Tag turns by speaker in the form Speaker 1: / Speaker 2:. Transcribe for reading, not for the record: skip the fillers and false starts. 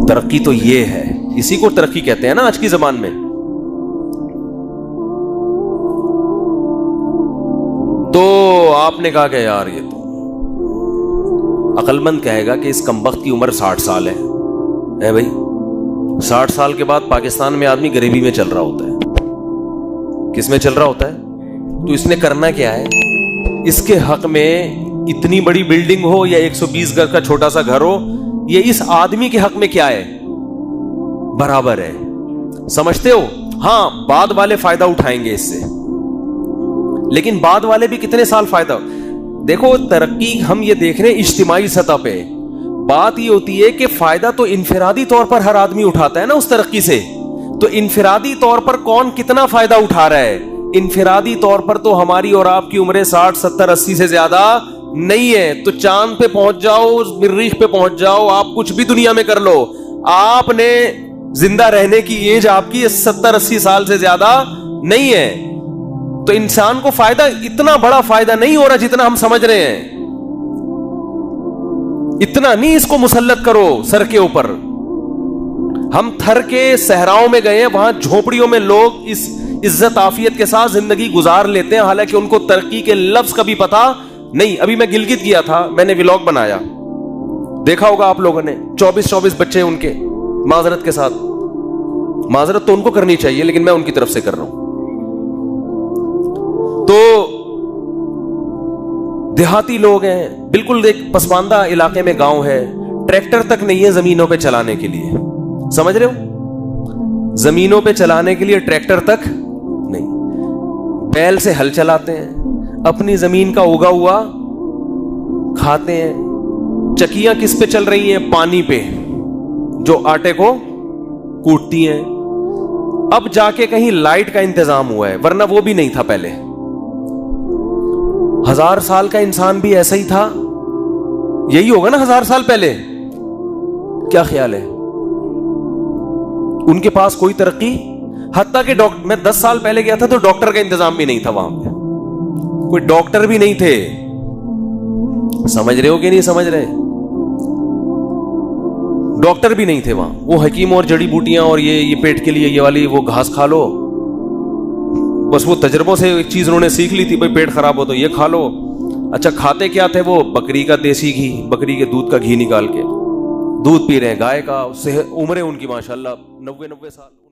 Speaker 1: ترقی تو یہ ہے, اسی کو ترقی کہتے ہیں نا آج کی زبان میں. تو آپ نے کہا کہ یار یہ تو عقل مند کہے گا کہ اس کمبخت کی عمر 60 سال ہے بھائی. 60 سال کے بعد پاکستان میں آدمی غریبی میں چل رہا ہوتا ہے. کس میں چل رہا ہوتا ہے؟ تو اس نے کرنا کیا ہے؟ اس کے حق میں اتنی بڑی بلڈنگ ہو یا 120 گز کا چھوٹا سا گھر ہو, یہ اس آدمی کے حق میں کیا ہے؟ برابر ہے. سمجھتے ہو؟ ہاں, بعد والے فائدہ اٹھائیں گے اس سے, لیکن بعد والے بھی کتنے سال فائدہ. دیکھو ترقی ہم یہ دیکھ رہے ہیں اجتماعی سطح پہ. بات یہ ہوتی ہے کہ فائدہ تو انفرادی طور پر ہر آدمی اٹھاتا ہے نا اس ترقی سے. تو انفرادی طور پر کون کتنا فائدہ اٹھا رہا ہے؟ انفرادی طور پر تو ہماری اور آپ کی عمریں 60 70 80 سے زیادہ نہیں ہے. تو چاند پہ پہنچ جاؤ, مریخ پہ پہنچ جاؤ, آپ کچھ بھی دنیا میں کر لو, آپ نے زندہ رہنے کی ایج آپ کی 70 80 سال سے زیادہ نہیں ہے. تو انسان کو فائدہ اتنا بڑا فائدہ نہیں ہو رہا جتنا ہم سمجھ رہے ہیں. اتنا نہیں اس کو مسلط کرو سر کے اوپر. ہم تھر کے صحراؤں میں گئے ہیں, وہاں جھوپڑیوں میں لوگ اس عزت عافیت کے ساتھ زندگی گزار لیتے ہیں, حالانکہ ان کو ترقی کے لفظ کا بھی پتا نہیں. ابھی میں گلگت گیا تھا, میں نے ولاگ بنایا, دیکھا ہوگا آپ لوگوں نے. 24 بچے ان کے, معذرت کے ساتھ, معذرت تو ان کو کرنی چاہیے لیکن میں ان کی طرف سے کر رہا ہوں. تو دیہاتی لوگ ہیں, بالکل ایک پسماندہ علاقے میں گاؤں ہے, ٹریکٹر تک نہیں ہے زمینوں پہ چلانے کے لیے. سمجھ رہے ہو؟ زمینوں پہ چلانے کے لیے ٹریکٹر تک نہیں. بیل سے ہل چلاتے ہیں, اپنی زمین کا اگا ہوا کھاتے ہیں. چکیاں کس پہ چل رہی ہیں؟ پانی پہ, جو آٹے کو کوٹتی ہیں. اب جا کے کہیں لائٹ کا انتظام ہوا ہے, ورنہ وہ بھی نہیں تھا پہلے. 1000 سال کا انسان بھی ایسا ہی تھا, یہی ہوگا نا 1000 سال پہلے. کیا خیال ہے؟ ان کے پاس کوئی ترقی, حتیٰ کہ میں 10 سال پہلے گیا تھا تو ڈاکٹر کا انتظام بھی نہیں تھا وہاں پہ, کوئی ڈاکٹر بھی نہیں تھے. سمجھ رہے ہو کہ نہیں سمجھ رہے؟ ڈاکٹر بھی نہیں تھے وہاں. وہ حکیم اور جڑی بوٹیاں اور یہ پیٹ کے لیے یہ والی وہ گھاس کھا لو, بس وہ تجربوں سے ایک چیز انہوں نے سیکھ لی تھی, بھائی پیٹ خراب ہو تو یہ کھا لو. اچھا کھاتے کیا تھے وہ؟ بکری کا دیسی گھی, بکری کے دودھ کا گھی نکال کے دودھ پی رہے ہیں, گائے کا. اس سے عمریں ان کی ماشاءاللہ 90 سال.